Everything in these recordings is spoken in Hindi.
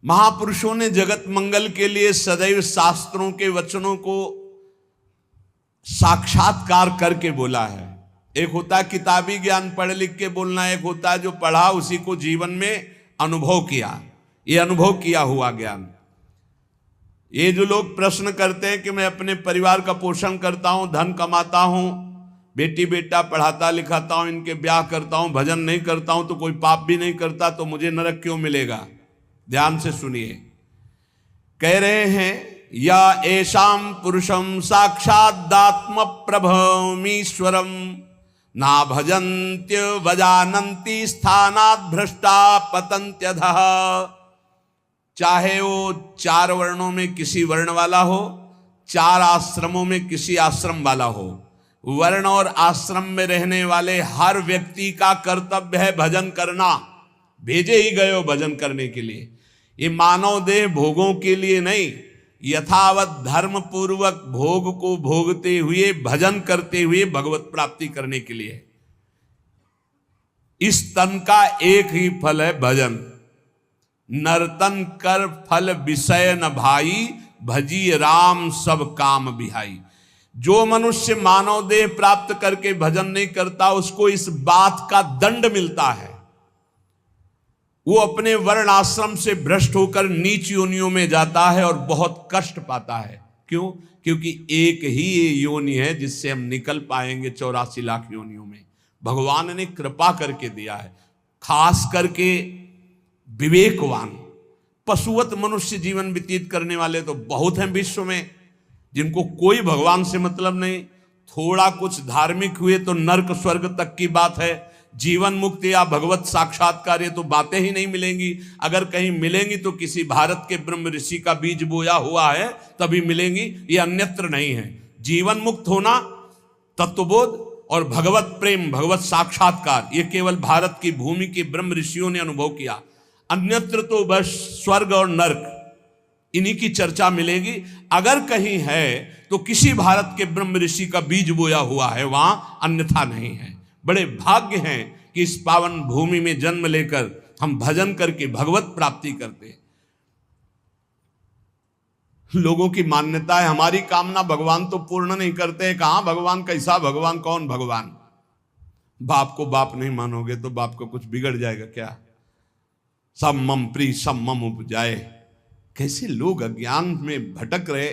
महापुरुषों ने जगत मंगल के लिए सदैव शास्त्रों के वचनों को साक्षात्कार करके बोला है। एक होता है किताबी ज्ञान पढ़ लिख के बोलना, एक होता है जो पढ़ा उसी को जीवन में अनुभव किया, ये अनुभव किया हुआ ज्ञान। ये जो लोग प्रश्न करते हैं कि मैं अपने परिवार का पोषण करता हूं, धन कमाता हूं, बेटी बेटा पढ़ाता लिखाता हूं, इनके ब्याह करता हूं, भजन नहीं करता हूं, तो कोई पाप भी नहीं करता, तो मुझे नरक क्यों मिलेगा? ध्यान से सुनिए। कह रहे हैं या एषाम पुरुषम साक्षादात्म प्रभमीश्वरम ना भजन्त्य वजानन्ति स्थानात् भ्रष्टा पतन्त्यधः। चाहे वो 4 वर्णों में किसी वर्ण वाला हो, 4 आश्रमों में किसी आश्रम वाला हो, वर्ण और आश्रम में रहने वाले हर व्यक्ति का कर्तव्य है भजन करना। भेजे ही गए हो भजन करने के लिए। ये मानव देह भोगों के लिए नहीं, यथावत धर्म पूर्वक भोग को भोगते हुए भजन करते हुए भगवत प्राप्ति करने के लिए। इस तन का एक ही फल है भजन। नर्तन कर फल विषय न भाई, भजी राम सब काम बिहाई। जो मनुष्य मानव देह प्राप्त करके भजन नहीं करता, उसको इस बात का दंड मिलता है। वो अपने वर्ण आश्रम से भ्रष्ट होकर नीच योनियों में जाता है और बहुत कष्ट पाता है। क्यों? क्योंकि एक ही ये योनि है जिससे हम निकल पाएंगे 84 लाख योनियों में। भगवान ने कृपा करके दिया है। खास करके विवेकवान पशुवत मनुष्य जीवन व्यतीत करने वाले तो बहुत हैं विश्व में, जिनको कोई भगवान से मतलब नहीं। थोड़ा कुछ धार्मिक हुए तो नरक स्वर्ग तक की बात है। जीवन मुक्ति या भगवत साक्षात्कार ये तो बातें ही नहीं मिलेंगी। अगर कहीं मिलेंगी तो किसी भारत के ब्रह्म ऋषि का बीज बोया हुआ है तभी मिलेंगी, ये अन्यत्र नहीं है। जीवन मुक्त होना, तत्वबोध और भगवत प्रेम, भगवत साक्षात्कार, ये केवल भारत की भूमि के ब्रह्म ऋषियों ने अनुभव किया। अन्यत्र तो बस स्वर्ग और नरक, इन्हीं की चर्चा मिलेगी। अगर कहीं है तो किसी भारत के ब्रह्म ऋषि का बीज बोया हुआ है, वहां अन्यथा नहीं है। बड़े भाग्य हैं कि इस पावन भूमि में जन्म लेकर हम भजन करके भगवत प्राप्ति करते हैं। लोगों की मान्यता है हमारी कामना भगवान तो पूर्ण नहीं करते। कहां भगवान, कैसा भगवान, कौन भगवान? बाप को बाप नहीं मानोगे तो बाप को कुछ बिगड़ जाएगा क्या? सब मम प्री सब मम उपजाए। कैसे लोग अज्ञान में भटक रहे।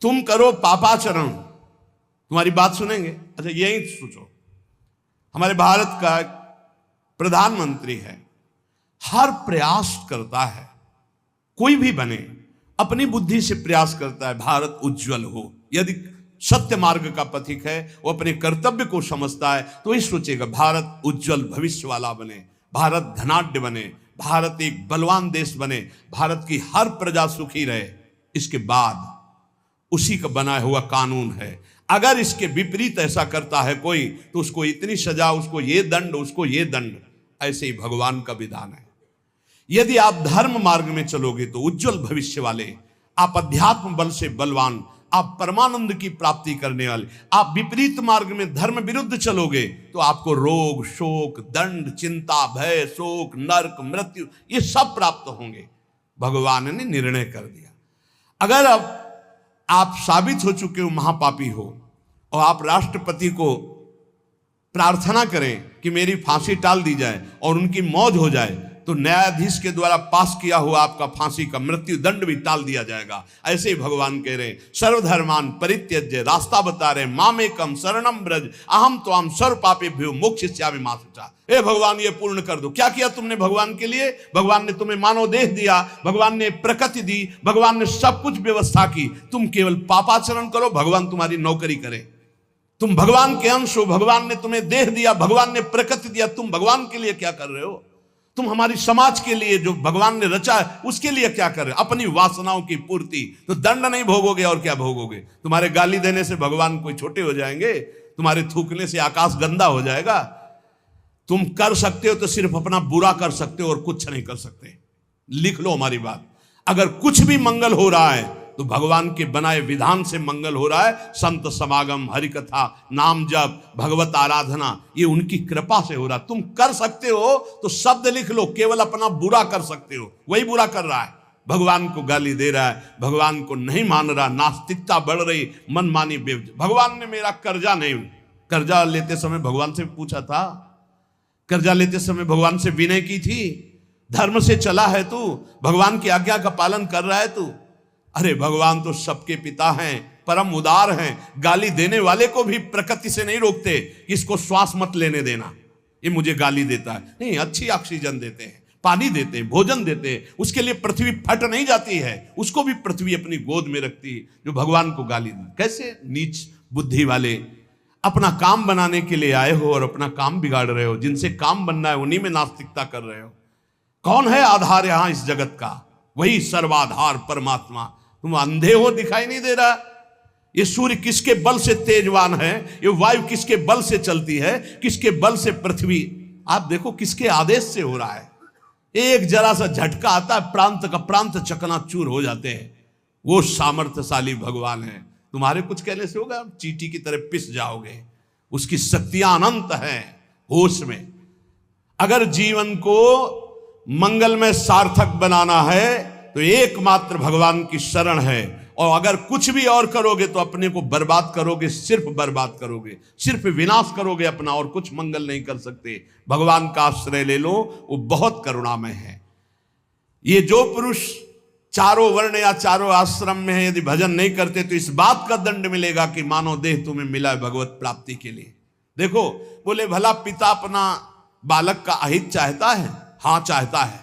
तुम करो पापाचरण, तुम्हारी बात सुनेंगे। अच्छा यही सोचो, हमारे भारत का प्रधानमंत्री है, हर प्रयास करता है, कोई भी बने अपनी बुद्धि से प्रयास करता है भारत उज्जवल हो। यदि सत्य मार्ग का पथिक है, वो अपने कर्तव्य को समझता है तो ही सोचेगा भारत उज्जवल भविष्य वाला बने, भारत धनाढ्य बने, भारत एक बलवान देश बने, भारत की हर प्रजा सुखी रहे। इसके बाद उसी का बनाया हुआ कानून है। अगर इसके विपरीत ऐसा करता है कोई तो उसको इतनी सजा, उसको ये दंड, उसको ये दंड। ऐसे ही भगवान का विधान है। यदि आप धर्म मार्ग में चलोगे तो उज्जवल भविष्य वाले, आप अध्यात्म बल से बलवान, आप परमानंद की प्राप्ति करने वाले। आप विपरीत मार्ग में धर्म विरुद्ध चलोगे तो आपको रोग, शोक, दंड, चिंता, भय, शोक, नरक, मृत्यु ये सब प्राप्त होंगे। भगवान ने निर्णय कर दिया। अगर अब आप साबित हो चुके हो महापापी हो और आप राष्ट्रपति को प्रार्थना करें कि मेरी फांसी टाल दी जाए और उनकी मौत हो जाए, तो न्यायाधीश के द्वारा पास किया हुआ आपका फांसी का मृत्यु दंड भी टाल दिया जाएगा। ऐसे ही भगवान कह रहे हैं सर्वधर्मान परित्यज्य, रास्ता बता रहे मामेकम शरणम ब्रज अहम त्वाम सर्व पापेभ्यो मोक्षयिष्यामि मा शुचा। ए भगवान ये पूर्ण कर दो। क्या किया तुमने भगवान के लिए? भगवान ने तुम्हें मानव देह दिया, भगवान ने प्रकृति दी, भगवान ने सब कुछ व्यवस्था की। तुम केवल पापाचरण करो, भगवान तुम्हारी नौकरी करे। तुम भगवान के अंश हो, भगवान ने तुम्हें देह दिया, भगवान ने प्रकृति दिया, तुम भगवान के लिए क्या कर रहे हो? तुम हमारी समाज के लिए जो भगवान ने रचा है उसके लिए क्या कर रहे हो? अपनी वासनाओं की पूर्ति। तो दंड नहीं भोगोगे और क्या भोगोगे? तुम्हारे गाली देने से भगवान कोई छोटे हो जाएंगे? तुम्हारे थूकने से आकाश गंदा हो जाएगा? तुम कर सकते हो तो सिर्फ अपना बुरा कर सकते हो और कुछ नहीं कर सकते। लिख लो हमारी बात। अगर कुछ भी मंगल हो रहा है तो भगवान के बनाए विधान से मंगल हो रहा है। संत समागम, हरि कथा, नाम जप, भगवत आराधना, ये उनकी कृपा से हो रहा। तुम कर सकते हो तो शब्द लिख लो, केवल अपना बुरा कर सकते हो, वही बुरा कर रहा है। भगवान को गाली दे रहा है, भगवान को नहीं मान रहा, नास्तिकता बढ़ रही, मनमानी भगवान ने मेरा कर्जा नहीं, कर्जा लेते समय भगवान से पूछा था, कर्जा लेते समय भगवान से विनय की थी, धर्म से चला है तू, भगवान की आज्ञा का पालन कर रहा है तू। अरे भगवान तो सबके पिता हैं, परम उदार हैं, गाली देने वाले को भी प्रकृति से नहीं रोकते कि इसको श्वास मत लेने देना, ये मुझे गाली देता है, नहीं, अच्छी ऑक्सीजन देते हैं, पानी देते हैं, भोजन देते हैं, उसके लिए पृथ्वी फट नहीं जाती है, उसको भी पृथ्वी अपनी गोद में रखती है, जो भगवान को गाली दे। कैसे नीच बुद्धि वाले अपना काम बनाने के लिए आए हो और अपना काम बिगाड़ रहे हो, जिनसे काम बनना है उन्हीं में नास्तिकता कर रहे हो। कौन है आधार यहां इस जगत का? वही सर्वाधार परमात्मा। तुम अंधे हो, दिखाई नहीं दे रहा? ये सूर्य किसके बल से तेजवान है, ये वायु किसके बल से चलती है, किसके बल से पृथ्वी, आप देखो किसके आदेश से हो रहा है। एक जरा सा झटका आता है, प्रांत का प्रांत चकनाचूर हो जाते हैं। वो सामर्थ्यशाली भगवान है, तुम्हारे कुछ कहने से होगा, चींटी की तरह पिस जाओगे। उसकी शक्तियां अनंत हैं होश में। अगर जीवन को मंगलमय सार्थक बनाना है तो एकमात्र भगवान की शरण है, और अगर कुछ भी और करोगे तो अपने को बर्बाद करोगे, सिर्फ बर्बाद करोगे, सिर्फ विनाश करोगे अपना, और कुछ मंगल नहीं कर सकते। भगवान का आश्रय ले लो, वो बहुत करुणामय है। ये जो पुरुष चारों वर्ण या चारों आश्रम में है, यदि भजन नहीं करते तो इस बात का दंड मिलेगा कि मानव देह तुम्हें मिला है भगवत प्राप्ति के लिए। देखो, बोले भला पिता अपना बालक का अहित चाहता है? हां, चाहता है।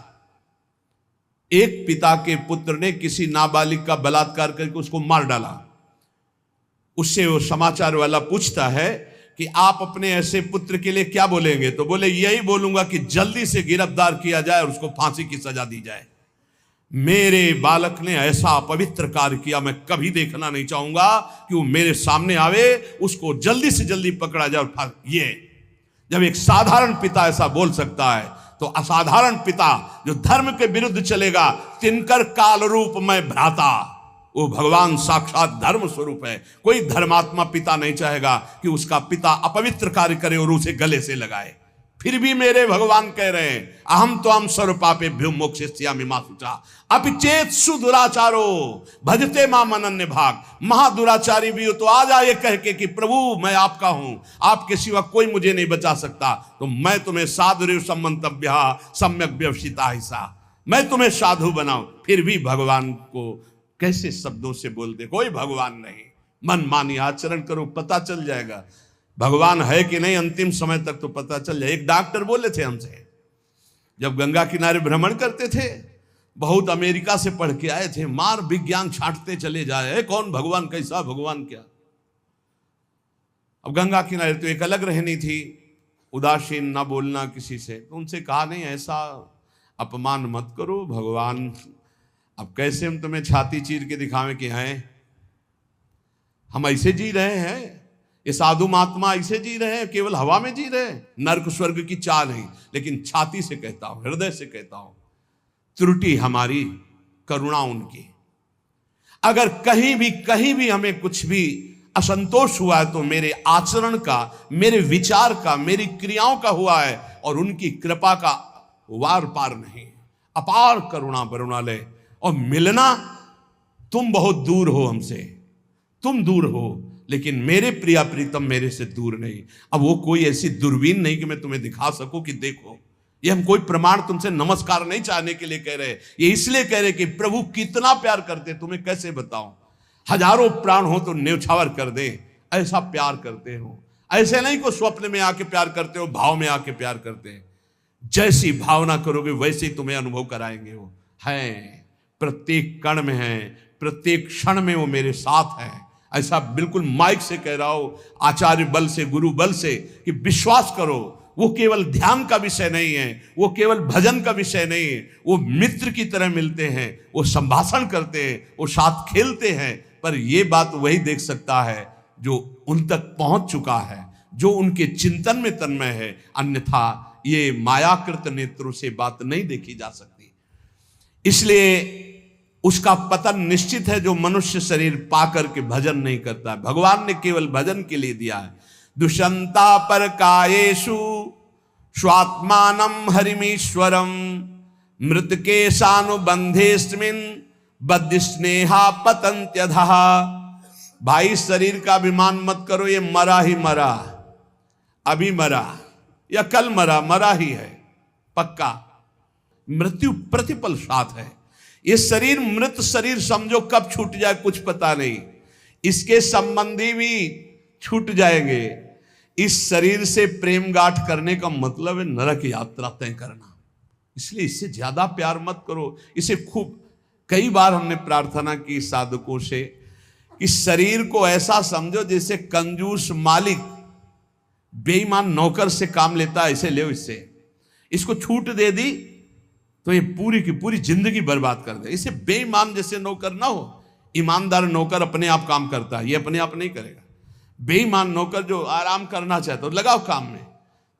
एक पिता के पुत्र ने किसी नाबालिग का बलात्कार करके उसको मार डाला। उससे वो समाचार वाला पूछता है कि आप अपने ऐसे पुत्र के लिए क्या बोलेंगे? तो बोले, यही बोलूंगा कि जल्दी से गिरफ्तार किया जाए और उसको फांसी की सजा दी जाए। मेरे बालक ने ऐसा अपवित्र कार्य किया, मैं कभी देखना नहीं चाहूंगा कि वो मेरे सामने आवे, उसको जल्दी से जल्दी पकड़ा जाए। और ये जब एक साधारण पिता ऐसा बोल सकता है, तो असाधारण पिता जो धर्म के विरुद्ध चलेगा, तिनकर काल रूप में भ्राता, वो भगवान साक्षात धर्म स्वरूप है। कोई धर्मात्मा पिता नहीं चाहेगा कि उसका पिता अपवित्र कार्य करे और उसे गले से लगाए। फिर भी मेरे भगवान कह रहे हैं, अहम तो हम सर्व पापेभ्यो मोक्षयिष्यामि मा शुचा अपि चेत सुदुराचारो भजते माम अनन्य भाग। महादुराचारी भी हो तो आ जाए कह के कि प्रभु मैं आपका हूं, आपके सिवा कोई मुझे नहीं बचा सकता, तो मैं तुम्हें साधुरेव सम्मंतव्य सम्यक व्यवसिता हिसा, मैं तुम्हें साधु बनाऊं। फिर भी भगवान को कैसे शब्दों से बोलते, कोई भगवान नहीं, मन मानी आचरण करो, पता चल जाएगा भगवान है कि नहीं, अंतिम समय तक तो पता चल जाए। एक डॉक्टर बोले थे हमसे, जब गंगा किनारे भ्रमण करते थे, बहुत अमेरिका से पढ़ के आए थे, मार विज्ञान छांटते चले जाए, कौन भगवान, कैसा भगवान, क्या। अब गंगा किनारे तो एक अलग रहनी थी, उदासीन, ना बोलना किसी से। तो उनसे कहा, नहीं ऐसा अपमान मत करो, भगवान अब कैसे हम तुम्हें छाती चीर के दिखावें कि हैं, हम ऐसे जी रहे हैं, ये साधु महात्मा ऐसे जी रहे हैं, केवल हवा में जी रहे हैं, नर्क स्वर्ग की चाह नहीं। लेकिन छाती से कहता हूं, हृदय से कहता हूं, त्रुटि हमारी, करुणा उनकी। अगर कहीं भी हमें कुछ भी असंतोष हुआ है तो मेरे आचरण का, मेरे विचार का, मेरी क्रियाओं का हुआ है, और उनकी कृपा का वार पार नहीं। अपार करुणा वरुणालय। और मिलना, तुम बहुत दूर हो हमसे, तुम दूर हो, लेकिन मेरे प्रिया प्रीतम मेरे से दूर नहीं। अब वो कोई ऐसी दूरबीन नहीं कि मैं तुम्हें दिखा सकूं कि देखो। ये हम कोई प्रमाण तुमसे नमस्कार नहीं चाहने के लिए कह रहे, ये इसलिए कह रहे कि प्रभु कितना प्यार करते, तुम्हें कैसे बताऊं। हजारों प्राण हो तो न्यौछावर कर दे, ऐसा प्यार करते हो। ऐसे नहीं को स्वप्न में आके प्यार करते हो, भाव में आके प्यार करते हैं। जैसी भावना करोगे वैसे ही तुम्हें अनुभव कराएंगे। वो हैं, प्रत्येक कण में है, प्रत्येक क्षण में वो मेरे साथ है। ऐसा बिल्कुल माइक से कह रहा हो, आचार्य बल से, गुरु बल से, कि विश्वास करो, वो केवल ध्यान का विषय नहीं है, वो केवल भजन का विषय नहीं है। वो मित्र की तरह मिलते हैं, वो संभाषण करते हैं, वो साथ खेलते हैं। पर ये बात वही देख सकता है जो उन तक पहुंच चुका है, जो उनके चिंतन में तन्मय है। अन्यथा ये मायाकृत नेत्रों से बात नहीं देखी जा सकती। इसलिए उसका पतन निश्चित है जो मनुष्य शरीर पाकर के भजन नहीं करता है। भगवान ने केवल भजन के लिए दिया है। दुष्यंता पर कायेषु स्वात्मानम हरिमीश्वरम मृतकेशानुबंधेस्मिन् बद्ध स्नेहा पतंत्यधः। भाई शरीर का अभिमान मत करो, ये मरा ही मरा, अभी मरा या कल मरा, मरा ही है पक्का। मृत्यु प्रतिपल साथ है। ये शरीर मृत शरीर समझो, कब छूट जाए कुछ पता नहीं। इसके संबंधी भी छूट जाएंगे। इस शरीर से प्रेम गांठ करने का मतलब है नरक यात्रा तय करना। इसलिए इससे ज्यादा प्यार मत करो। इसे खूब कई बार हमने प्रार्थना की साधकों से कि शरीर को ऐसा समझो जैसे कंजूस मालिक बेईमान नौकर से काम लेता है, ऐसे ले इससे। इसको छूट दे दी तो ये पूरी की पूरी जिंदगी बर्बाद कर दे। इसे बेईमान जैसे नौकर ना हो। ईमानदार नौकर अपने आप काम करता है, ये अपने आप नहीं करेगा। बेईमान नौकर जो आराम करना चाहता है, लगाओ काम में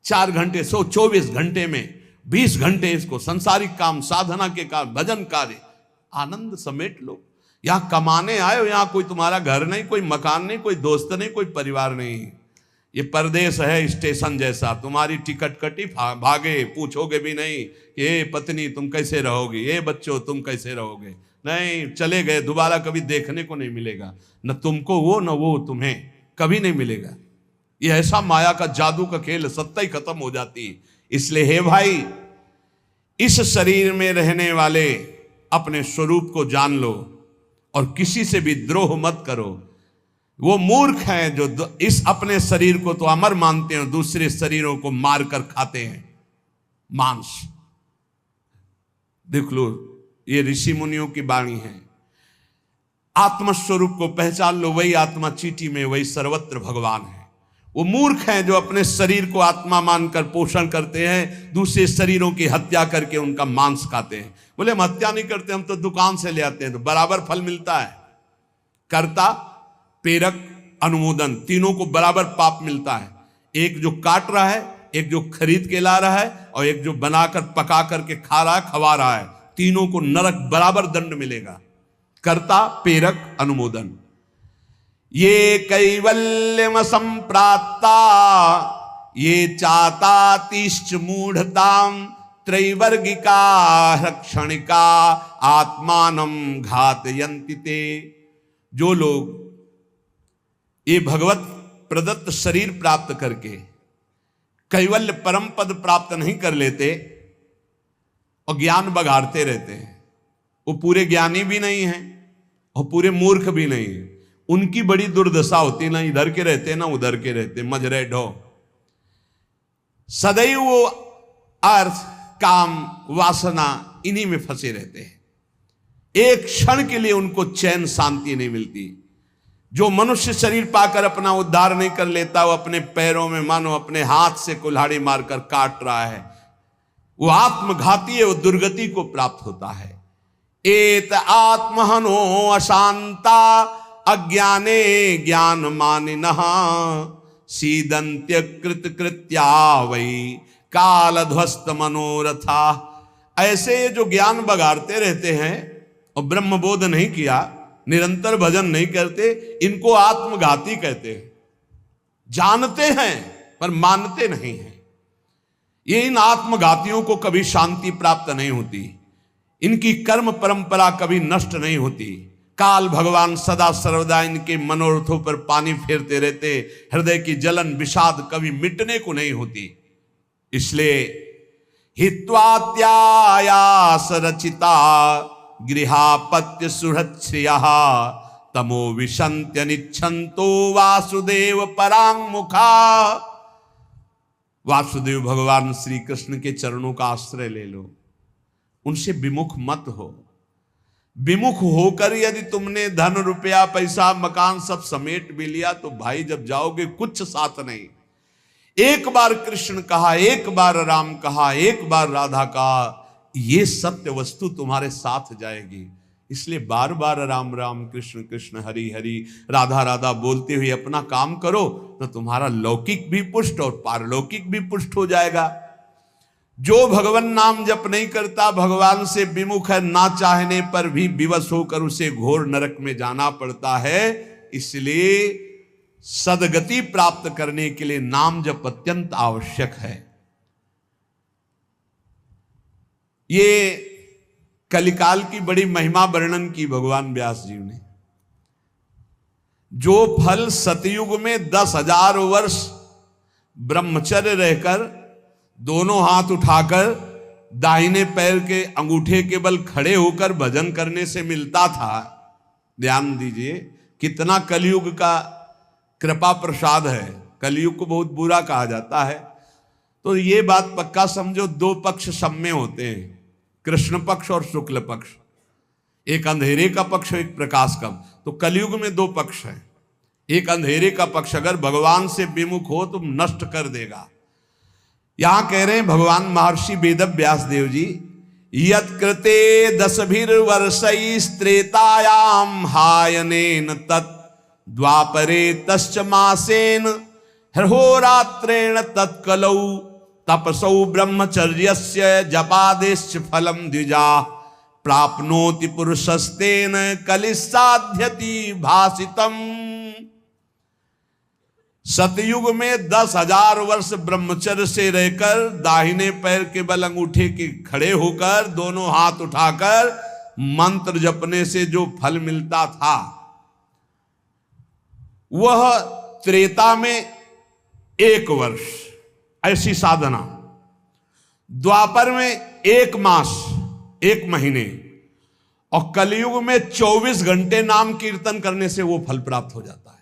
4 घंटे, 124 घंटे में 20 घंटे इसको संसारिक काम, साधना के काम, भजन कार्य, आनंद समेट लो। यहां कमाने आए हो, यहां कोई तुम्हारा घर नहीं, कोई मकान नहीं, कोई दोस्त नहीं, कोई परिवार नहीं। ये परदेश है स्टेशन जैसा। तुम्हारी टिकट कटी, भागे, पूछोगे भी नहीं कि ये पत्नी तुम कैसे रहोगे, ये बच्चों तुम कैसे रहोगे। नहीं, चले गए, दोबारा कभी देखने को नहीं मिलेगा। न तुमको वो, न वो तुम्हें, कभी नहीं मिलेगा। ये ऐसा माया का जादू का खेल, सत्ता ही खत्म हो जाती है। इसलिए हे भाई, इस शरीर में रहने वाले अपने स्वरूप को जान लो और किसी से भी द्रोह मत करो। वो मूर्ख हैं जो इस अपने शरीर को तो अमर मानते हैं, दूसरे शरीरों को मारकर खाते हैं मांस। देख लो, ये ऋषि मुनियों की वाणी है। आत्मस्वरूप को पहचान लो, वही आत्मा चीटी में, वही सर्वत्र भगवान है। वो मूर्ख हैं जो अपने शरीर को आत्मा मानकर पोषण करते हैं, दूसरे शरीरों की हत्या करके उनका मांस खाते हैं। बोले हम हत्या नहीं करते, हम तो दुकान से ले आते हैं, तो बराबर फल मिलता है। कर्ता, प्रेरक, अनुमोदन, तीनों को बराबर पाप मिलता है। एक जो काट रहा है, एक जो खरीद के ला रहा है, और एक जो बनाकर पका करके खा रहा है, खवा रहा है। तीनों को नरक बराबर दंड मिलेगा। कर्ता, प्रेरक, अनुमोदन। ये कैवल्यम संप्राप्ता ये चातातिश्च मूढ़ताम त्रैवर्गिका क्षणिका आत्मानं घातयन्ति ते। जो लोग ये भगवत प्रदत्त शरीर प्राप्त करके कैवल्य परम पद प्राप्त नहीं कर लेते और ज्ञान बघाड़ते रहते हैं, वो पूरे ज्ञानी भी नहीं हैं और पूरे मूर्ख भी नहीं है। उनकी बड़ी दुर्दशा होती, ना इधर के रहते ना उधर के रहते, मजरे ढो। सदैव वो अर्थ, काम, वासना इन्हीं में फंसे रहते हैं। एक क्षण के लिए उनको चैन शांति नहीं मिलती। जो मनुष्य शरीर पाकर अपना उद्धार नहीं कर लेता, वो अपने पैरों में मानो अपने हाथ से कुल्हाड़ी मारकर काट रहा है, वो आत्मघाती है, वो दुर्गति को प्राप्त होता है। एत आत्महनो अशांता अज्ञाने ज्ञान मानिनः सीदंत्य कृत कृत्या वही काल ध्वस्त मनोरथा। ऐसे जो ज्ञान बगाड़ते रहते हैं और ब्रह्मबोध नहीं किया, निरंतर भजन नहीं करते, इनको आत्मघाती कहते हैं। जानते हैं पर मानते नहीं हैं। ये इन आत्मघातियों को कभी शांति प्राप्त नहीं होती, इनकी कर्म परंपरा कभी नष्ट नहीं होती। काल भगवान सदा सर्वदा इनके मनोरथों पर पानी फेरते रहते, हृदय की जलन विषाद कभी मिटने को नहीं होती। इसलिए हित्वात्यायास रचिता गृहापत्य सुहृच्छ्रिया तमो विशंत्य निच्छन्तो वासुदेव परांगमुखा। वासुदेव भगवान श्री कृष्ण के चरणों का आश्रय ले लो, उनसे विमुख मत हो। विमुख होकर यदि तुमने धन रुपया पैसा मकान सब समेट भी लिया तो भाई जब जाओगे कुछ साथ नहीं। एक बार कृष्ण कहा, एक बार राम कहा, एक बार राधा कहा, ये सत्य वस्तु तुम्हारे साथ जाएगी। इसलिए बार बार राम राम कृष्ण कृष्ण हरि हरि राधा राधा बोलते हुए अपना काम करो तो तुम्हारा लौकिक भी पुष्ट और पारलौकिक भी पुष्ट हो जाएगा। जो भगवान नाम जप नहीं करता, भगवान से विमुख है, ना चाहने पर भी विवश होकर उसे घोर नरक में जाना पड़ता है। इसलिए सदगति प्राप्त करने के लिए नाम जप अत्यंत आवश्यक है। ये कलिकाल की बड़ी महिमा वर्णन की भगवान व्यास जी ने। जो फल सतयुग में 10,000 वर्ष ब्रह्मचर्य रहकर दोनों हाथ उठाकर दाहिने पैर के अंगूठे के बल खड़े होकर भजन करने से मिलता था, ध्यान दीजिए कितना कलयुग का कृपा प्रसाद है। कलयुग को बहुत बुरा कहा जाता है, तो ये बात पक्का समझो, दो पक्ष सब में होते हैं, कृष्ण पक्ष और शुक्ल पक्ष, एक अंधेरे का पक्ष एक प्रकाश का। तो कलयुग में दो पक्ष हैं। एक अंधेरे का पक्ष अगर भगवान से विमुख हो तो नष्ट कर देगा। यहां कह रहे हैं भगवान महर्षि वेद व्यास देव जी, यत्कृते 10,000 त्रेतायाम हायनेन तत् द्वापरे तश्च मासेन हरहोरात्रेण तत्कलौ तपसौ ब्रह्मचर्यस्य जपादेश्च फलम द्विजा प्राप्नोति पुरुषस्तेन कलिसाध्यति भासितम। सतयुग में 10,000 वर्ष ब्रह्मचर्य से रहकर दाहिने पैर के बल अंगूठे के खड़े होकर दोनों हाथ उठाकर मंत्र जपने से जो फल मिलता था, वह त्रेता में 1 वर्ष ऐसी साधना, द्वापर में 1 मास 1 महीने, और कलयुग में 24 घंटे नाम कीर्तन करने से वो फल प्राप्त हो जाता है।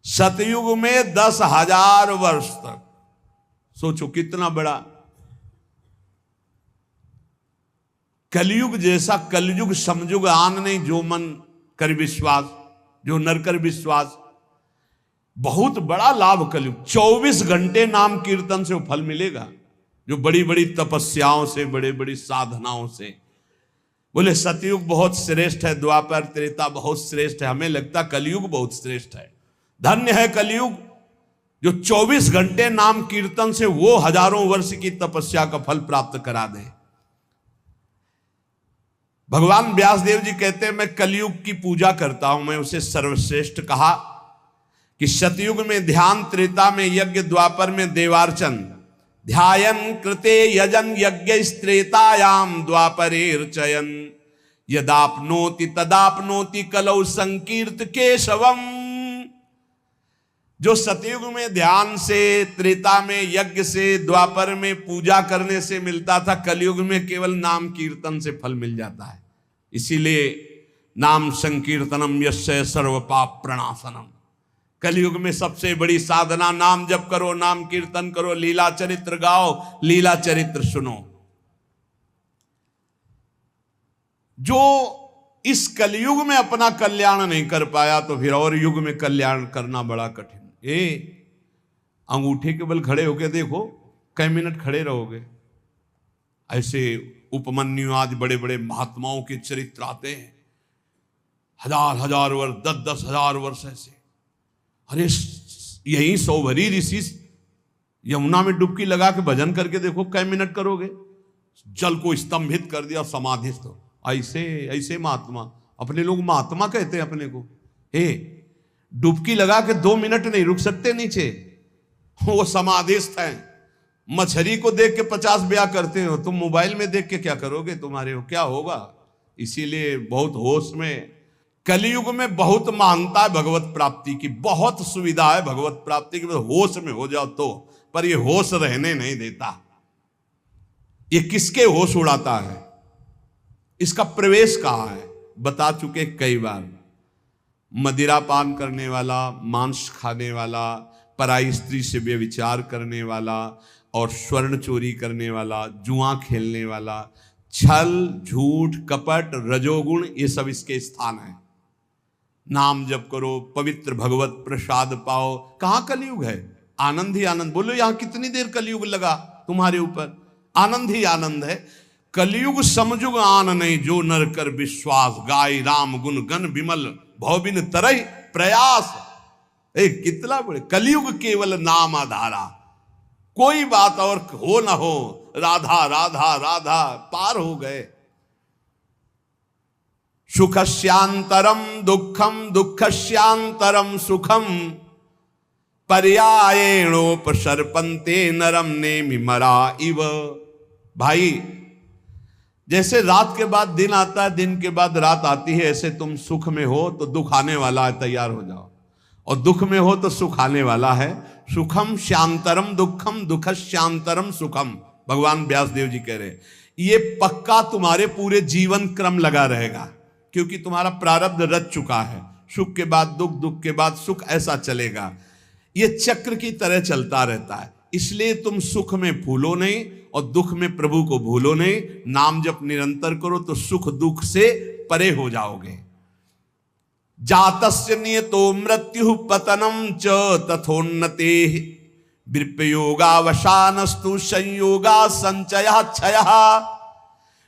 सतयुग में 10,000 वर्ष तक, सोचो कितना बड़ा। कलयुग जैसा कलयुग समयुग आन नहीं, जो मन कर विश्वास, जो नर कर विश्वास, बहुत बड़ा लाभ कलयुग। 24 घंटे नाम कीर्तन से वो फल मिलेगा, जो बड़ी बड़ी तपस्याओं से, बड़े बड़ी साधनाओं से। बोले सतयुग बहुत श्रेष्ठ है, द्वापर त्रेता बहुत श्रेष्ठ है, हमें लगता कलयुग बहुत श्रेष्ठ है। धन्य है कलयुग जो 24 घंटे नाम कीर्तन से वो हजारों वर्ष की तपस्या का फल प्राप्त करा दे। भगवान व्यासदेव जी कहते हैं मैं कलयुग की पूजा करता हूं, मैं उसे सर्वश्रेष्ठ कहा कि सतयुग में ध्यान, त्रेता में यज्ञ, द्वापर में देवार्चन, ध्यायन कृते यजन यज्ञ त्रेतायाम द्वापरेर्चयन यदाप्नोति तदाप्नोति कलौ संकीर्त केशवम। जो सतयुग में ध्यान से, त्रेता में यज्ञ से, द्वापर में पूजा करने से मिलता था, कलयुग में केवल नाम कीर्तन से फल मिल जाता है। इसीलिए नाम संकीर्तनम यस्य सर्व पाप प्रणाशनम। कलयुग में सबसे बड़ी साधना नाम जप करो, नाम कीर्तन करो, लीला चरित्र गाओ, लीला चरित्र सुनो। जो इस कलयुग में अपना कल्याण नहीं कर पाया तो फिर और युग में कल्याण करना बड़ा कठिन। अंगूठे के बल खड़े होके देखो, कई मिनट खड़े रहोगे। ऐसे उपमन्यु आज बड़े बड़े महात्माओं के चरित्र आते हैं, 1,000 वर्ष, 10,000 वर्ष ऐसे। अरे यही सौभरी ऋषि यमुना में डुबकी लगा के भजन करके देखो, कई मिनट करोगे। जल को स्तंभित कर दिया, समाधिस्थ। ऐसे ऐसे महात्मा, अपने लोग महात्मा कहते हैं अपने को। डुबकी लगा के 2 मिनट नहीं रुक सकते नीचे, वो समाधिस्थ हैं। मछली को देख के 50 ब्याह करते हो, तुम मोबाइल में देख के क्या करोगे, तुम्हारे हो क्या होगा। इसीलिए बहुत होश में। कलयुग में बहुत महानता है भगवत प्राप्ति की, बहुत सुविधा है भगवत प्राप्ति की, होश में हो जाओ तो। पर ये होश रहने नहीं देता। ये किसके होश उड़ाता है, इसका प्रवेश कहाँ है, बता चुके कई बार। मदिरा पान करने वाला, मांस खाने वाला, पराई स्त्री से व्यभिचार करने वाला, और स्वर्ण चोरी करने वाला, जुआ खेलने वाला, छल झूठ कपट रजोगुण, ये सब इसके स्थान है। नाम जप करो, पवित्र भगवत प्रसाद पाओ। कहाँ कलयुग है, आनंद ही आनंद। बोलो यहाँ कितनी देर कलयुग लगा तुम्हारे ऊपर, आनंद ही आनंद है। कलयुग समजुग आन नहीं, जो नर कर विश्वास, गाय राम गुण गण विमल भवबिन तरह प्रयास। कितना बड़े कलयुग केवल नाम आधारा, कोई बात और हो ना हो, राधा राधा राधा पार हो गए। सुखस्यांतरम दुखम दुखस्यांतरम सुखम पर्यायेणोपसर्पन्ते नरम नेमि मरा इव। भाई जैसे रात के बाद दिन आता है, दिन के बाद रात आती है, ऐसे तुम सुख में हो तो दुख आने वाला है, तैयार हो जाओ। और दुख में हो तो सुख आने वाला है। सुखम शांतरम दुखम, दुख शांतरम सुखम, भगवान व्यासदेव जी कह रहे हैं। ये पक्का तुम्हारे पूरे जीवन क्रम लगा रहेगा, क्योंकि तुम्हारा प्रारब्ध रच चुका है। सुख के बाद दुख, दुख के बाद सुख, ऐसा चलेगा। ये चक्र की तरह चलता रहता है। इसलिए तुम सुख में भूलो नहीं और दुख में प्रभु को भूलो नहीं। नाम जप निरंतर करो तो सुख दुख से परे हो जाओगे। जातस्य नियतो मृत्यु पतनम च तथोन्नते विप्रयोगावसानस्तु संयोगा संचयः क्षयः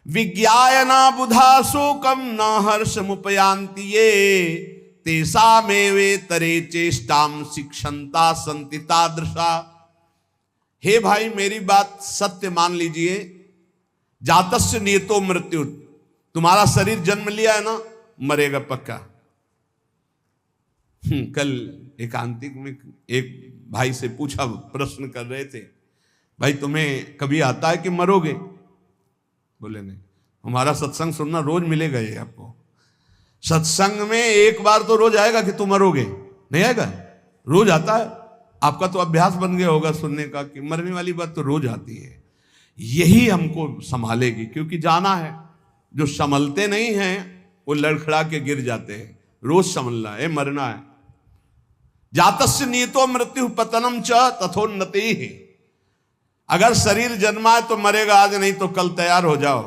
विज्ञायना बुधा शोकम न हर्षमुपयान्ति ये तेषामेवे तरे चेष्टाम शिक्षन्ता सन्ति तादृशा। हे भाई, मेरी बात सत्य मान लीजिए। जातस्य नियतो मृत्यु, तुम्हारा शरीर जन्म लिया है ना, मरेगा पक्का। कल एकांतिक में एक भाई से पूछा, प्रश्न कर रहे थे, भाई तुम्हें कभी आता है कि मरोगे? बोले नहीं। हमारा सत्संग सुनना रोज मिलेगा ये आपको। सत्संग में एक बार तो रोज आएगा कि तुम मरोगे, नहीं आएगा? रोज आता है। आपका तो अभ्यास बन गया होगा सुनने का कि मरने वाली बात तो रोज आती है। यही हमको संभालेगी, क्योंकि जाना है। जो संभलते नहीं हैं वो लड़खड़ा के गिर जाते हैं। रोज संभलना है, मरना है। जातस्य नियतो मृत्यु पतनम च तथोन्नति। अगर शरीर जन्मा है तो मरेगा आज, नहीं तो कल तैयार हो जाओ।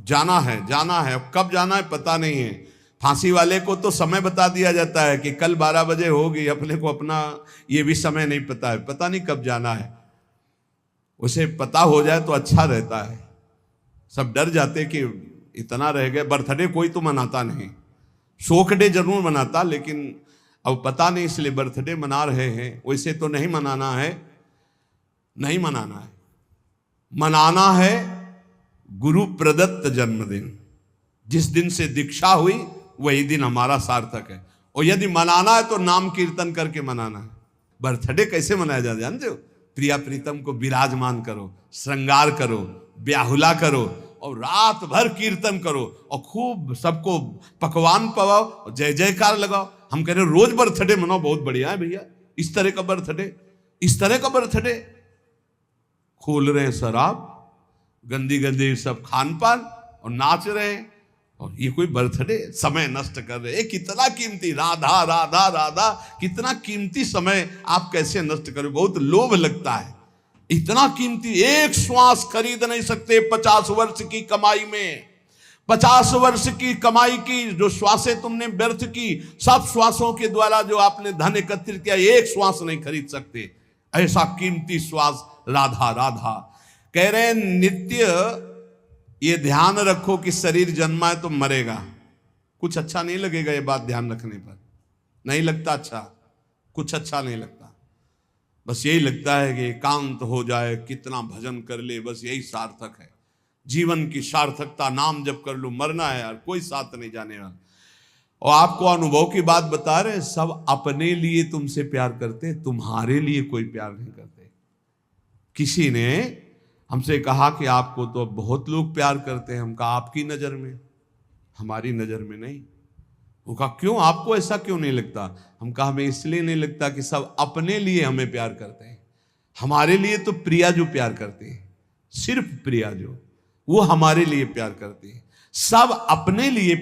जाना है, जाना है। कब जाना है पता नहीं है। फांसी वाले को तो समय बता दिया जाता है कि कल 12 बजे होगी, अपने को अपना ये भी समय नहीं पता है, पता नहीं कब जाना है। उसे पता हो जाए तो अच्छा रहता है। सब डर जाते कि इतना रह गए। बर्थडे कोई तो मनाता नहीं, शोक डे जरूर मनाता, लेकिन अब पता नहीं इसलिए बर्थडे मना रहे हैं। वैसे तो नहीं मनाना है, नहीं मनाना है। मनाना है गुरु प्रदत्त जन्मदिन। जिस दिन से दीक्षा हुई वही दिन हमारा सार्थक है। और यदि मनाना है तो नाम कीर्तन करके मनाना है। बर्थडे कैसे मनाया जाता है जानते हो? प्रिया प्रीतम को विराजमान करो, श्रृंगार करो, ब्याहुला करो और रात भर कीर्तन करो और खूब सबको पकवान पवाओ और जय जयकार लगाओ। हम कह रहे रोज बर्थडे मनाओ, बहुत बढ़िया है भैया। इस तरह का बर्थडे, इस तरह का बर्थडे। खोल रहे हैं शराब, गंदी गंदी सब खान पान और नाच रहे हैं, और ये कोई बर्थडे? समय नष्ट कर रहे हैं। कितना कीमती, राधा राधा राधा, कितना कीमती समय आप कैसे नष्ट करो? बहुत लोभ लगता है। इतना कीमती, एक श्वास खरीद नहीं सकते 50 वर्ष की कमाई में। 50 वर्ष की कमाई की जो श्वासें तुमने व्यर्थ की, सब श्वासों के द्वारा जो आपने धन एकत्रित किया, एक श्वास नहीं खरीद सकते। ऐसा कीमती श्वास राधा राधा। कह रहे नित्य ये ध्यान रखो कि शरीर जन्मा है तो मरेगा। कुछ अच्छा नहीं लगेगा ये बात ध्यान रखने पर, नहीं लगता अच्छा, कुछ अच्छा नहीं लगता। बस यही लगता है कि एकांत हो जाए, कितना भजन कर ले, बस यही सार्थक है। जीवन की सार्थकता नाम जप कर लो। मरना है यार, कोई साथ नहीं जाने वाला। और आपको अनुभव की बात बता रहे, सब अपने लिए तुमसे प्यार करते, तुम्हारे लिए कोई प्यार नहीं करते। किसी ने हमसे कहा कि आपको तो बहुत लोग प्यार करते हैं। हम कहा आपकी नज़र में, हमारी नज़र में नहीं। वो कहा क्यों, आपको ऐसा क्यों नहीं लगता? हम कहा हमें इसलिए नहीं लगता कि सब अपने लिए हमें प्यार करते हैं। हमारे लिए तो प्रिया जो प्यार करते हैं, सिर्फ प्रिया जो, वो हमारे लिए प्यार करती है। सब अपने लिए,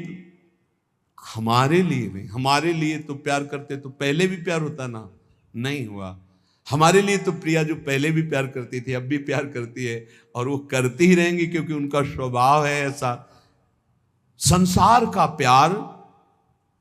हमारे लिए नहीं। हमारे लिए तो प्यार करते तो पहले भी प्यार होता ना, नहीं हुआ। हमारे लिए तो प्रिया जो पहले भी प्यार करती थी, अब भी प्यार करती है, और वो करती ही रहेंगी क्योंकि उनका स्वभाव है ऐसा। संसार का प्यार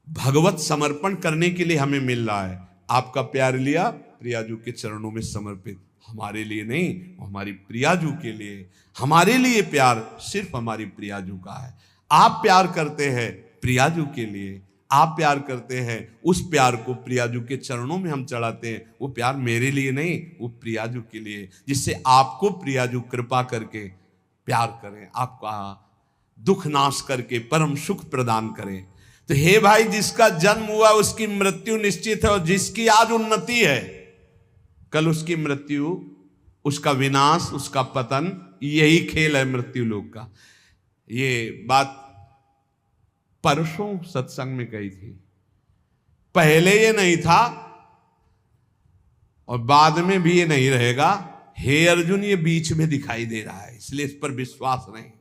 भगवत समर्पण करने के लिए हमें मिल रहा है। आपका प्यार लिया प्रियाजू के चरणों में समर्पित, हमारे लिए नहीं, हमारी प्रियाजू के लिए। हमारे लिए प्यार सिर्फ हमारी प्रियाजू का है। आप प्यार करते हैं प्रियाजू के लिए, आप प्यार करते हैं, उस प्यार को प्रियाजू के चरणों में हम चढ़ाते हैं। वो प्यार मेरे लिए नहीं, वो प्रियाजू के लिए, जिससे आपको प्रियाजू कृपा करके प्यार करें, आपका दुख नाश करके परम सुख प्रदान करें। तो हे भाई, जिसका जन्म हुआ उसकी मृत्यु निश्चित है, और जिसकी आज उन्नति है कल उसकी मृत्यु, उसका विनाश, उसका पतन। यही खेल है मृत्यु लोक का। ये बात परसों सत्संग में कही थी। पहले ये नहीं था और बाद में भी ये नहीं रहेगा। हे अर्जुन, ये बीच में दिखाई दे रहा है, इसलिए इस पर विश्वास नहीं।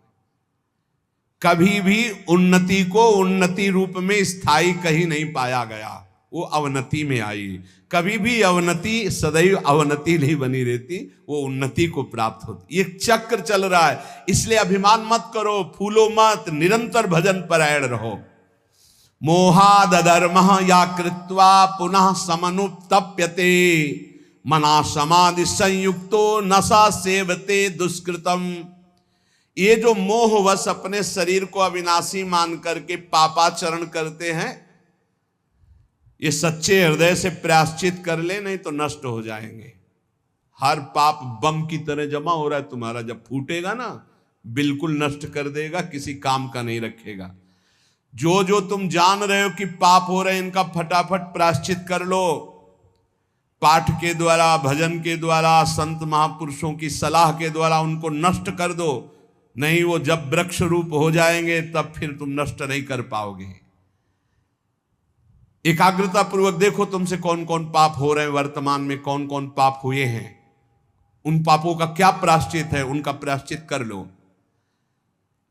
कभी भी उन्नति को उन्नति रूप में स्थायी कहीं नहीं पाया गया, वो अवनति में आई। कभी भी अवनति सदैव अवनति नहीं बनी रहती, वो उन्नति को प्राप्त होती। ये चक्र चल रहा है, इसलिए अभिमान मत करो, फूलो मत, निरंतर भजन परायण रहो। मोहाद अधर्म या कृत्वा पुनः समनुतप्यते मना समाधि संयुक्तो नशा सेवते दुष्कृतम। ये जो मोहवश अपने शरीर को अविनाशी मान करके पापाचरण करते हैं, ये सच्चे हृदय से प्रायश्चित कर ले, नहीं तो नष्ट हो जाएंगे। हर पाप बम की तरह जमा हो रहा है तुम्हारा, जब फूटेगा ना बिल्कुल नष्ट कर देगा, किसी काम का नहीं रखेगा। जो जो तुम जान रहे हो कि पाप हो रहे हैं, इनका फटाफट प्रायश्चित कर लो। पाठ के द्वारा, भजन के द्वारा, संत महापुरुषों की सलाह के द्वारा उनको नष्ट कर दो। नहीं, वो जब वृक्ष रूप हो जाएंगे तब फिर तुम नष्ट नहीं कर पाओगे। एकाग्रता पूर्वक देखो तुमसे कौन कौन पाप हो रहे हैं, वर्तमान में कौन कौन पाप हुए हैं, उन पापों का क्या प्रायश्चित है, उनका प्रायश्चित कर लो।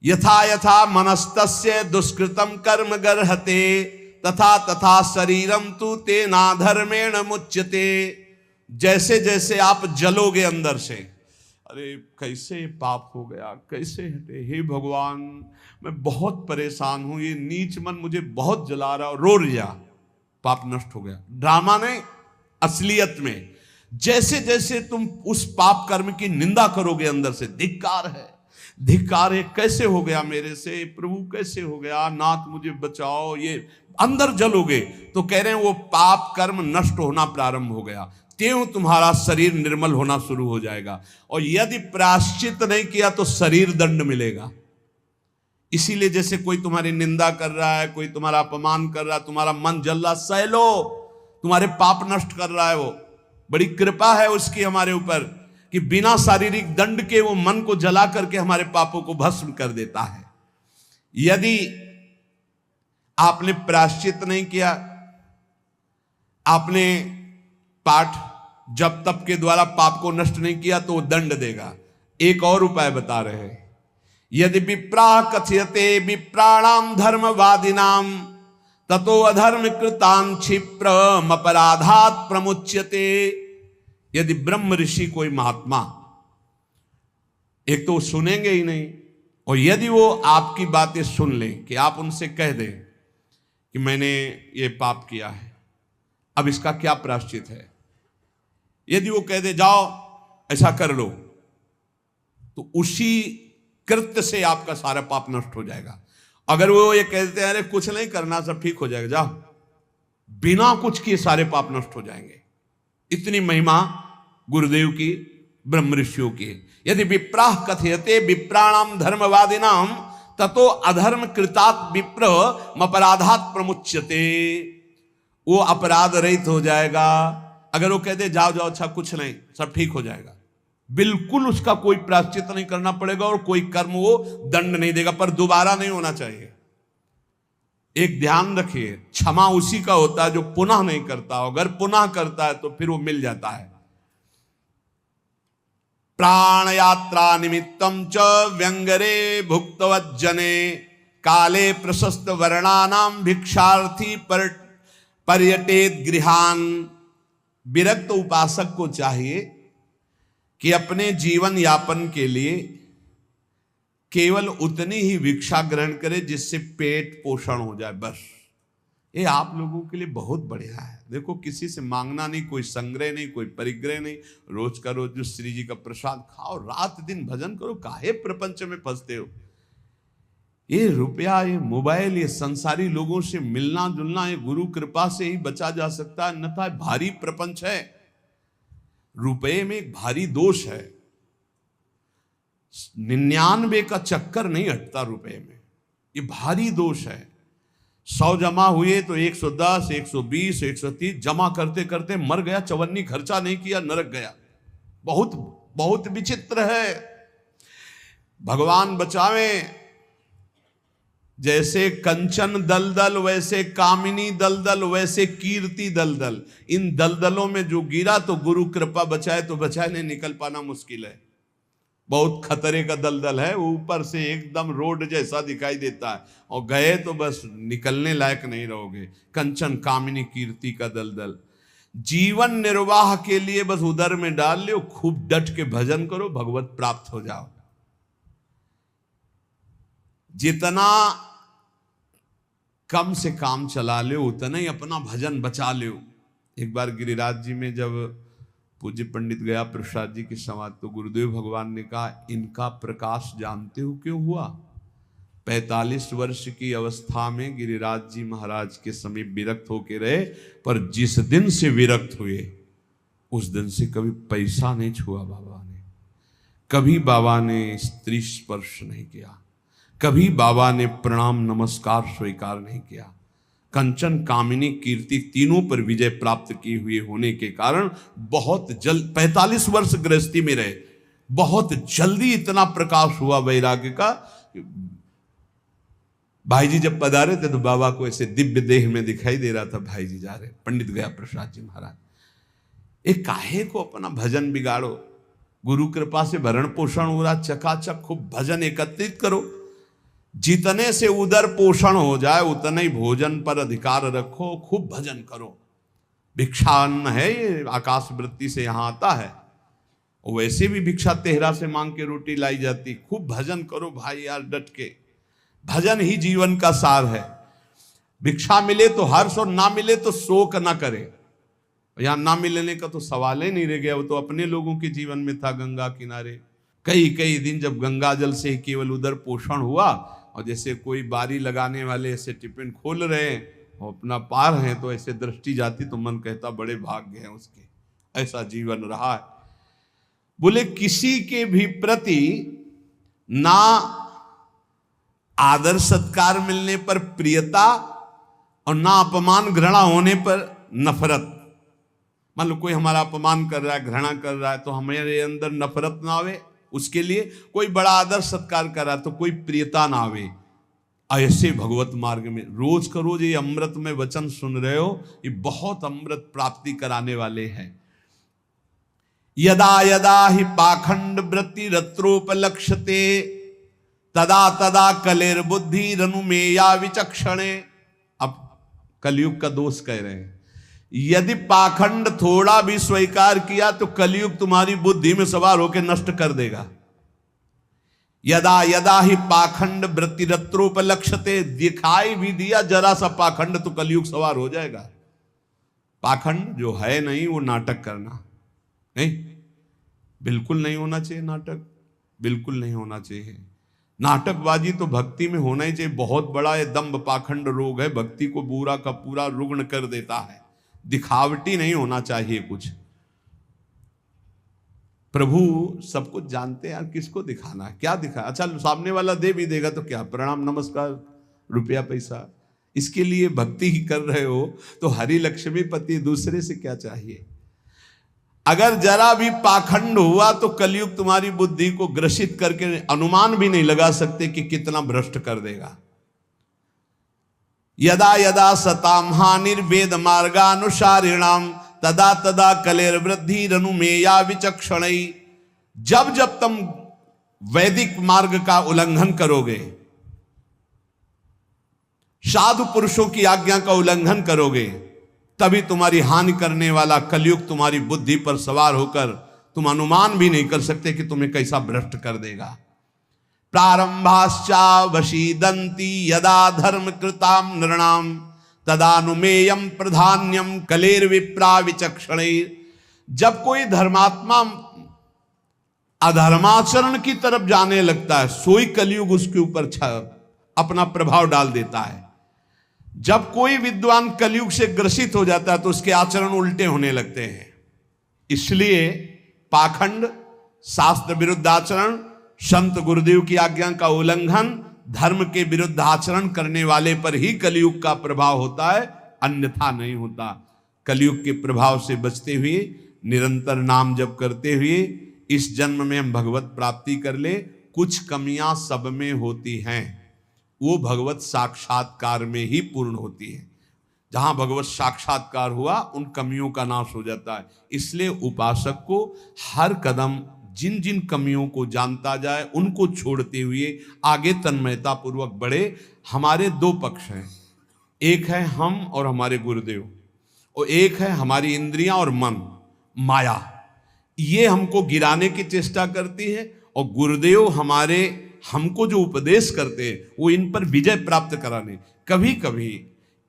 यथा यथा मनस्तस्य दुष्कृतम कर्म गर्हते तथा तथा शरीरम तु तेना धर्मेण मुच्यते। जैसे जैसे आप जलोगे अंदर से, अरे कैसे पाप हो गया, कैसे हटे, हे भगवान मैं बहुत परेशान हूं, ये नीच मन मुझे बहुत जला रहा, रो लिया, पाप नष्ट हो गया। ड्रामा नहीं, असलियत में जैसे जैसे तुम उस पाप कर्म की निंदा करोगे, अंदर से धिक्कार है, धिक्कार है, कैसे हो गया मेरे से, प्रभु कैसे हो गया, नाथ मुझे बचाओ, ये अंदर जलोगे तो कह रहे हैं वो पाप कर्म नष्ट होना प्रारंभ हो गया। त्यों तुम्हारा शरीर निर्मल होना शुरू हो जाएगा। और यदि प्रायश्चित नहीं किया तो शरीर दंड मिलेगा। इसीलिए जैसे कोई तुम्हारी निंदा कर रहा है, कोई तुम्हारा अपमान कर रहा है, तुम्हारा मन जल रहा, सह लो, तुम्हारे पाप नष्ट कर रहा है वो। बड़ी कृपा है उसकी हमारे ऊपर कि बिना शारीरिक दंड के वो मन को जला करके हमारे पापों को भस्म कर देता है। यदि आपने प्रायश्चित नहीं किया, आपने पाठ जप तप के द्वारा पाप को नष्ट नहीं किया, तो वो दंड देगा। एक और उपाय बता रहे हैं, यदि विप्राह कथयते विप्राणाम धर्मवादिनाम ततो अधर्म कृतान क्षिप्रम अपराधात प्रमुच्यते। यदि ब्रह्म ऋषि कोई महात्मा, एक तो सुनेंगे ही नहीं, और यदि वो आपकी बातें सुन लें कि आप उनसे कह दें कि मैंने ये पाप किया है, अब इसका क्या प्रायश्चित है, यदि वो कह दे जाओ ऐसा कर लो, तो उसी कृत्य से आपका सारा पाप नष्ट हो जाएगा। अगर वो ये कहते हैं अरे कुछ नहीं करना, सब ठीक हो जाएगा, जाओ, बिना कुछ किए सारे पाप नष्ट हो जाएंगे। इतनी महिमा गुरुदेव की, ब्रह्म ऋषियों की। यदि विप्राह कथयते विप्राणाम धर्मवादिनाम ततो अधर्म कृतात विप्र अपराधात प्रमुच्यते। वो अपराध रहित हो जाएगा। अगर वो कहते जाओ जाओ अच्छा कुछ नहीं, सब ठीक हो जाएगा, बिल्कुल उसका कोई प्रायश्चित नहीं करना पड़ेगा और कोई कर्म वो दंड नहीं देगा, पर दोबारा नहीं होना चाहिए। एक ध्यान रखिए, क्षमा उसी का होता है जो पुनः नहीं करता। अगर पुनः करता है तो फिर वो मिल जाता है। प्राण यात्रा निमित्तम च व्यंगरे भुक्तवज्जने काले प्रशस्त वर्णानाम भिक्षार्थी पर्यटेत गृहान। विरक्त उपासक को चाहिए कि अपने जीवन यापन के लिए केवल उतनी ही भिक्षा ग्रहण करे जिससे पेट पोषण हो जाए, बस। ये आप लोगों के लिए बहुत बढ़िया है। देखो, किसी से मांगना नहीं, कोई संग्रह नहीं, कोई परिग्रह नहीं, रोज का रोज जो श्री जी का प्रसाद खाओ, रात दिन भजन करो। काहे प्रपंच में फंसते हो? ये रुपया, ये मोबाइल, ये संसारी लोगों से मिलना जुलना, ये गुरु कृपा से ही बचा जा सकता है, अन्यथा भारी प्रपंच है। रुपये में एक भारी दोष है, 99 का चक्कर नहीं हटता रुपये में, ये भारी दोष है। 100 जमा हुए तो 110, 120, 130 जमा करते करते मर गया, चवन्नी खर्चा नहीं किया, नरक गया। बहुत बहुत विचित्र है। भगवान बचावे। जैसे कंचन दलदल, वैसे कामिनी दलदल, वैसे कीर्ति दलदल। इन दलदलों में जो गिरा तो गुरु कृपा बचाए तो बचाए, नहीं निकल पाना मुश्किल है। बहुत खतरे का दलदल है, ऊपर से एकदम रोड जैसा दिखाई देता है और गए तो बस निकलने लायक नहीं रहोगे। कंचन कामिनी कीर्ति का दलदल। जीवन निर्वाह के लिए बस उदर में डाल लो, खूब डट के भजन करो, भगवत प्राप्त हो जाओ। जितना कम से काम चला लो उतना ही अपना भजन बचा लो। एक बार गिरिराज जी में जब पूज्य पंडित गया प्रसाद जी की समाधि, तो गुरुदेव भगवान ने कहा, इनका प्रकाश जानते हो क्यों हुआ? 45 वर्ष की अवस्था में गिरिराज जी महाराज के समीप विरक्त होके रहे, पर जिस दिन से विरक्त हुए उस दिन से कभी पैसा नहीं छुआ बाबा ने, कभी बाबा ने स्त्री स्पर्श नहीं किया, कभी बाबा ने प्रणाम नमस्कार स्वीकार नहीं किया। कंचन कामिनी कीर्ति तीनों पर विजय प्राप्त की हुए होने के कारण बहुत जल्द 45 वर्ष गृहस्थी में रहे, बहुत जल्दी इतना प्रकाश हुआ वैराग्य का। भाई जी जब पधारे थे तो बाबा को ऐसे दिव्य देह में दिखाई दे रहा था, भाई जी जा रहे, पंडित गया प्रसाद जी महाराज, एक काहे को अपना भजन बिगाड़ो, गुरु कृपा से भरण पोषण हो रहा, चकाचक खूब भजन एकत्रित करो। जितने से उदर पोषण हो जाए उतने ही भोजन पर अधिकार रखो, खूब भजन करो। भिक्षान्न है ये, आकाश वृत्ति से यहां आता है, वैसे भी भिक्षा तेहरा से मांग के रोटी लाई जाती। खूब भजन करो भाई यार, डट के। भजन ही जीवन का सार है। भिक्षा मिले तो हर्ष और ना मिले तो शोक ना करे। यहां ना मिलने का तो सवाल ही नहीं रह गया, वो तो अपने लोगों के जीवन में था। गंगा किनारे कई दिन जब गंगा जल से केवल उदर पोषण हुआ, और जैसे कोई बारी लगाने वाले ऐसे टिफिन खोल रहे हैं और अपना पार हैं, तो ऐसे दृष्टि जाती तो मन कहता बड़े भाग्य हैं उसके, ऐसा जीवन रहा है। बोले किसी के भी प्रति ना आदर सत्कार मिलने पर प्रियता और ना अपमान घृणा होने पर नफरत। मान लो कोई हमारा अपमान कर रहा है, घृणा कर रहा है, तो हमारे अंदर नफरत ना आवे उसके लिए। कोई बड़ा आदर सत्कार कर रहा है तो कोई प्रियता ना आवे। ऐसे भगवत मार्ग में रोज का रोज ये अमृत में वचन सुन रहे हो, ये बहुत अमृत प्राप्ति कराने वाले हैं। यदा यदा ही पाखंड वृत्ति रत्रोपलक्ष्यते तदा तदा कलेर बुद्धि रनुमेया विचक्षणे। अब कलयुग का दोष कह रहे हैं, यदि पाखंड थोड़ा भी स्वीकार किया तो कलयुग तुम्हारी बुद्धि में सवार होकर नष्ट कर देगा। यदा यदा ही पाखंड वृत्ति रत्रोपलक्ष्यते, दिखाई भी दिया जरा सा पाखंड तो कलयुग सवार हो जाएगा। पाखंड जो है नहीं वो नाटक करना नहीं, बिल्कुल नहीं होना चाहिए। नाटक बिल्कुल नहीं होना चाहिए। नाटकबाजी तो भक्ति में होना ही चाहिए। बहुत बड़ा ये दंभ पाखंड रोग है, भक्ति को पूरा का पूरा रुग्ण कर देता है। दिखावटी नहीं होना चाहिए कुछ। प्रभु सब कुछ जानते हैं यार, किसको दिखाना है, क्या दिखा। अच्छा सामने वाला दे भी देगा तो क्या, प्रणाम नमस्कार रुपया पैसा, इसके लिए भक्ति ही कर रहे हो तो हरि लक्ष्मी पति, दूसरे से क्या चाहिए। अगर जरा भी पाखंड हुआ तो कलयुग तुम्हारी बुद्धि को ग्रसित करके अनुमान भी नहीं लगा सकते कि कितना भ्रष्ट कर देगा। यदा यदा सताम हानिर्वेद मार्गानुसारिणाम तदा तदा कलेर वृद्धि रनुमेया विचक्षणई। जब जब तुम वैदिक मार्ग का उल्लंघन करोगे, साधु पुरुषों की आज्ञा का उल्लंघन करोगे, तभी तुम्हारी हानि करने वाला कलयुग तुम्हारी बुद्धि पर सवार होकर तुम अनुमान भी नहीं कर सकते कि तुम्हें कैसा भ्रष्ट कर देगा। प्रारंभाश्चा वशीदंती यदा धर्म कृताम नृणाम तदानुमेयम प्रधान्यम कलेर विप्रा विचक्षणैर। जब कोई धर्मात्मा अधर्माचरण की तरफ जाने लगता है, सोई कलयुग उसके ऊपर अपना प्रभाव डाल देता है। जब कोई विद्वान कलयुग से ग्रसित हो जाता है तो उसके आचरण उल्टे होने लगते हैं। इसलिए पाखंड, शास्त्र विरुद्ध आचरण, संत गुरुदेव की आज्ञा का उल्लंघन, धर्म के विरुद्ध आचरण करने वाले पर ही कलयुग का प्रभाव होता है, अन्यथा नहीं होता। कलयुग के प्रभाव से बचते हुए निरंतर नाम जप करते हुए इस जन्म में हम भगवत प्राप्ति कर ले। कुछ कमियां सब में होती हैं, वो भगवत साक्षात्कार में ही पूर्ण होती है। जहां भगवत साक्षात्कार हुआ उन कमियों का नाश हो जाता है। इसलिए उपासक को हर कदम जिन जिन कमियों को जानता जाए उनको छोड़ते हुए आगे तन्मयता पूर्वक बढ़े। हमारे दो पक्ष हैं, एक है हम और हमारे गुरुदेव, और एक है हमारी इंद्रियां और मन, माया। ये हमको गिराने की चेष्टा करती है, और गुरुदेव हमको जो उपदेश करते हैं वो इन पर विजय प्राप्त कराने। कभी कभी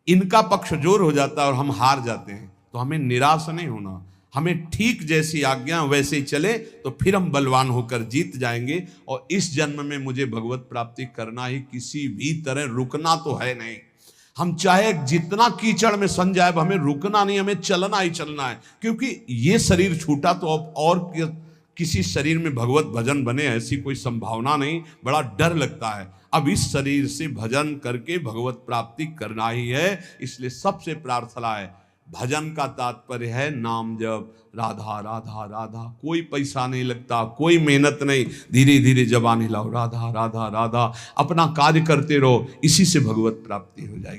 इनका पक्ष जोर हो जाता है और हम हार जाते हैं, तो हमें निराश नहीं होना। हमें ठीक जैसी आज्ञा वैसे ही चले तो फिर हम बलवान होकर जीत जाएंगे। और इस जन्म में मुझे भगवत प्राप्ति करना ही, किसी भी तरह रुकना तो है नहीं। हम चाहे जितना कीचड़ में सन जाए, हमें रुकना नहीं, हमें चलना ही चलना है। क्योंकि ये शरीर छूटा तो अब और किसी शरीर में भगवत भजन बने ऐसी कोई संभावना नहीं। बड़ा डर लगता है। अब इस शरीर से भजन करके भगवत प्राप्ति करना ही है। इसलिए सबसे प्रार्थना है, भजन का तात्पर्य है नाम जप, राधा राधा राधा। कोई पैसा नहीं लगता, कोई मेहनत नहीं, धीरे धीरे जबान हिलाओ, राधा राधा राधा, अपना कार्य करते रहो। इसी से भगवत प्राप्ति हो जाएगी।